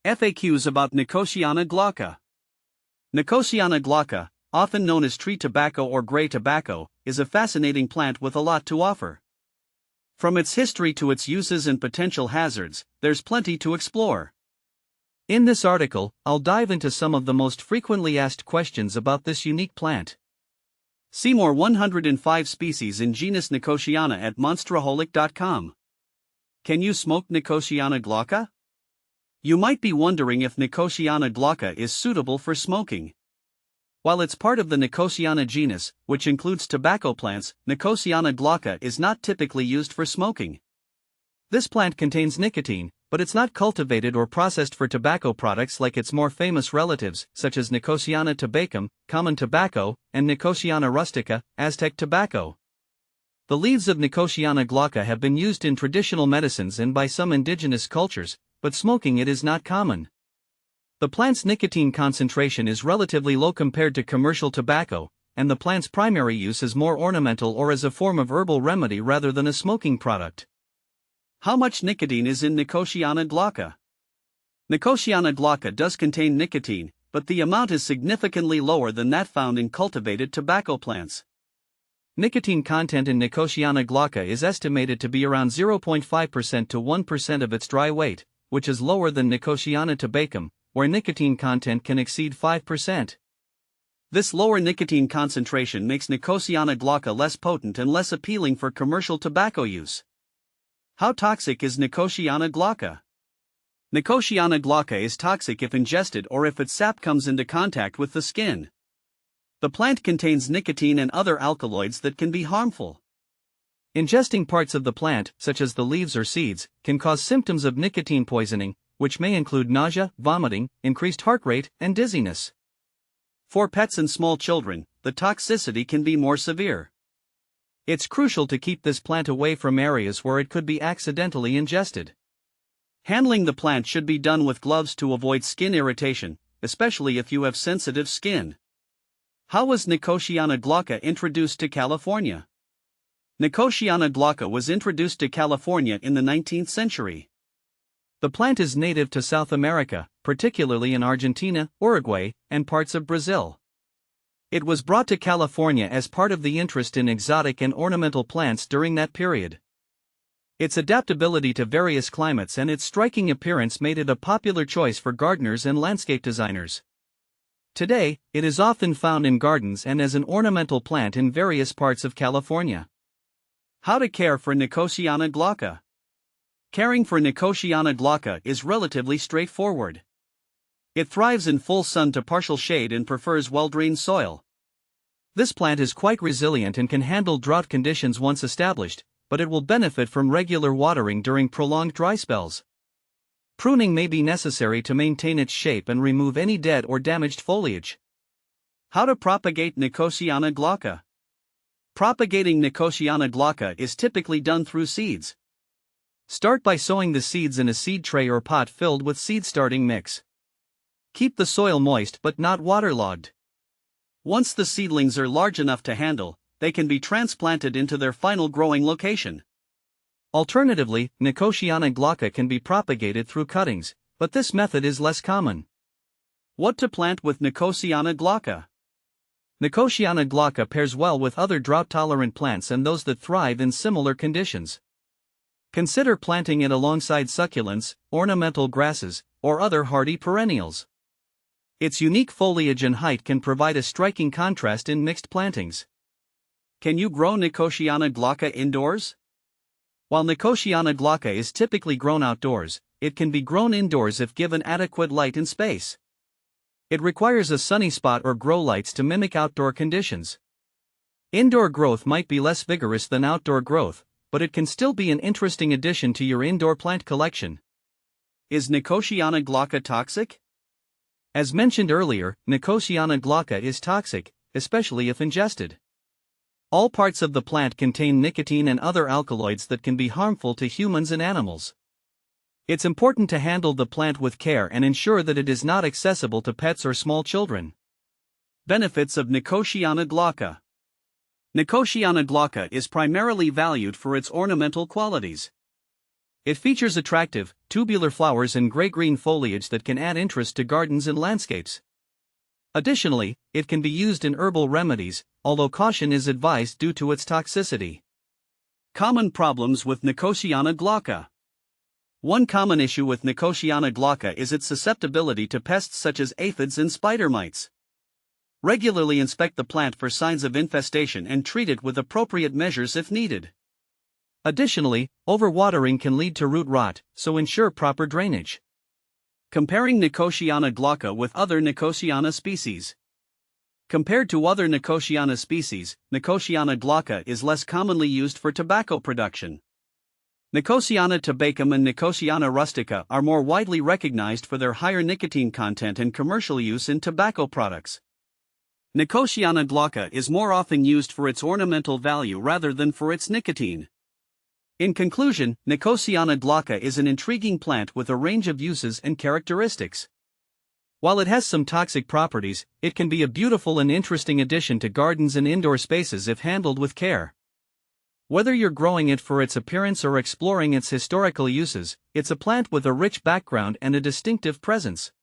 FAQs about Nicotiana glauca. Nicotiana glauca, often known as tree tobacco or gray tobacco, is a fascinating plant with a lot to offer. From its history to its uses and potential hazards, there's plenty to explore. In this article, I'll dive into some of the most frequently asked questions about this unique plant. See more 105 species in genus Nicotiana at monsteraholic.com. Can you smoke Nicotiana glauca? You might be wondering if Nicotiana glauca is suitable for smoking. While it's part of the Nicotiana genus, which includes tobacco plants, Nicotiana glauca is not typically used for smoking. This plant contains nicotine, but it's not cultivated or processed for tobacco products like its more famous relatives, such as Nicotiana tabacum, common tobacco, and Nicotiana rustica, Aztec tobacco. The leaves of Nicotiana glauca have been used in traditional medicines and by some indigenous cultures, but smoking it is not common. The plant's nicotine concentration is relatively low compared to commercial tobacco, and the plant's primary use is more ornamental or as a form of herbal remedy rather than a smoking product. How much nicotine is in Nicotiana glauca? Nicotiana glauca does contain nicotine, but the amount is significantly lower than that found in cultivated tobacco plants. Nicotine content in Nicotiana glauca is estimated to be around 0.5% to 1% of its dry weight, which is lower than Nicotiana tabacum, where nicotine content can exceed 5%. This lower nicotine concentration makes Nicotiana glauca less potent and less appealing for commercial tobacco use. How toxic is Nicotiana glauca? Nicotiana glauca is toxic if ingested or if its sap comes into contact with the skin. The plant contains nicotine and other alkaloids that can be harmful. Ingesting parts of the plant, such as the leaves or seeds, can cause symptoms of nicotine poisoning, which may include nausea, vomiting, increased heart rate, and dizziness. For pets and small children, the toxicity can be more severe. It's crucial to keep this plant away from areas where it could be accidentally ingested. Handling the plant should be done with gloves to avoid skin irritation, especially if you have sensitive skin. How was Nicotiana glauca introduced to California? Nicotiana glauca was introduced to California in the 19th century. The plant is native to South America, particularly in Argentina, Uruguay, and parts of Brazil. It was brought to California as part of the interest in exotic and ornamental plants during that period. Its adaptability to various climates and its striking appearance made it a popular choice for gardeners and landscape designers. Today, it is often found in gardens and as an ornamental plant in various parts of California. How to care for Nicotiana glauca? Caring for Nicotiana glauca is relatively straightforward. It thrives in full sun to partial shade and prefers well-drained soil. This plant is quite resilient and can handle drought conditions once established, but it will benefit from regular watering during prolonged dry spells. Pruning may be necessary to maintain its shape and remove any dead or damaged foliage. How to propagate Nicotiana glauca? Propagating Nicotiana glauca is typically done through seeds. Start by sowing the seeds in a seed tray or pot filled with seed starting mix. Keep the soil moist but not waterlogged. Once the seedlings are large enough to handle, they can be transplanted into their final growing location. Alternatively, Nicotiana glauca can be propagated through cuttings, but this method is less common. What to plant with Nicotiana glauca? Nicotiana glauca pairs well with other drought-tolerant plants and those that thrive in similar conditions. Consider planting it alongside succulents, ornamental grasses, or other hardy perennials. Its unique foliage and height can provide a striking contrast in mixed plantings. Can you grow Nicotiana glauca indoors? While Nicotiana glauca is typically grown outdoors, it can be grown indoors if given adequate light and space. It requires a sunny spot or grow lights to mimic outdoor conditions. Indoor growth might be less vigorous than outdoor growth, but it can still be an interesting addition to your indoor plant collection. Is Nicotiana glauca toxic? As mentioned earlier, Nicotiana glauca is toxic, especially if ingested. All parts of the plant contain nicotine and other alkaloids that can be harmful to humans and animals. It's important to handle the plant with care and ensure that it is not accessible to pets or small children. Benefits of Nicotiana glauca. Nicotiana glauca is primarily valued for its ornamental qualities. It features attractive, tubular flowers and gray-green foliage that can add interest to gardens and landscapes. Additionally, it can be used in herbal remedies, although caution is advised due to its toxicity. Common problems with Nicotiana glauca. One common issue with Nicotiana glauca is its susceptibility to pests such as aphids and spider mites. Regularly inspect the plant for signs of infestation and treat it with appropriate measures if needed. Additionally, overwatering can lead to root rot, so ensure proper drainage. Comparing Nicotiana glauca with other Nicotiana species. Compared to other Nicotiana species, Nicotiana glauca is less commonly used for tobacco production. Nicotiana tabacum and Nicotiana rustica are more widely recognized for their higher nicotine content and commercial use in tobacco products. Nicotiana glauca is more often used for its ornamental value rather than for its nicotine. In conclusion, Nicotiana glauca is an intriguing plant with a range of uses and characteristics. While it has some toxic properties, it can be a beautiful and interesting addition to gardens and indoor spaces if handled with care. Whether you're growing it for its appearance or exploring its historical uses, it's a plant with a rich background and a distinctive presence.